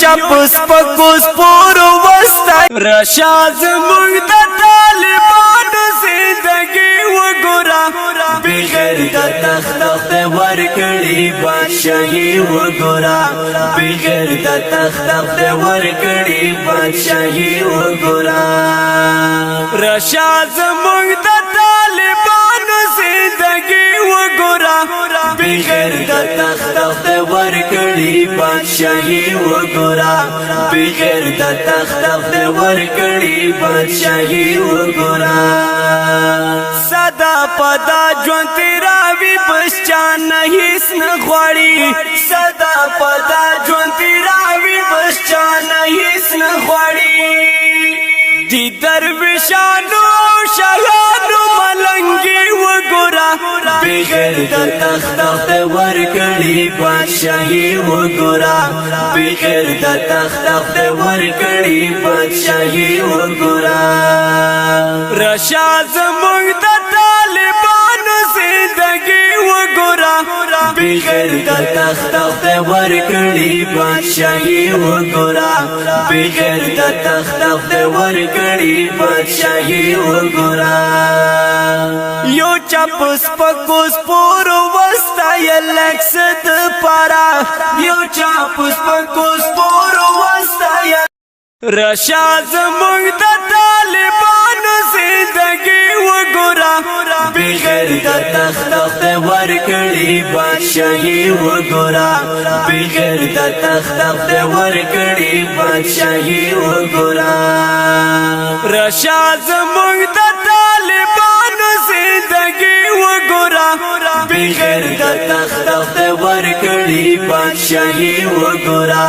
چپ سپکو سپورو وستا رشاد زمونږ د طالبانو زندگی وګورا بغیر د تخت ورکړي بادشاہي وګورا بغیر د تخت ورکړي بادشاہي وګورا رشاد زمونږ د طالبانو زندگی وګورا بغیر د تخت ورکړي بادشاہي وګورا بغیر د تخت ورکړي بادشاہي وګورا صدا پدا ژوند تیراوي بس چا نه هیڅ نه غواړي صدا پدا ژوند تیراوي بس چا نه هیڅ نه غواړي دی درویشانو شاهانو ملنګي وګورا بغیر د تخت ورکړي بادشاہي وګورا بغیر د تخت ورکړي بادشاہي وګورا رشاد زمونږ د طالبانو زندگی وګورا بغیر د تخت ورکړي بادشاہي وګورا بغیر د تخت ورکړي بادشاہي وګورا یو چپ سپکو سپورو وستا یلکس د پارا یو چپ سپکو سپورو وستا رشاد زمونږ د طالبانو زندگی وګورا بغیر د تخت ورکړي بادشاہي وګورا بغیر د تخت ورکړي بادشاہي وګورا رشاد زمونږ د طالبانو زندگی وګورا بغیر د تخت ورکړي بادشاہي وګورا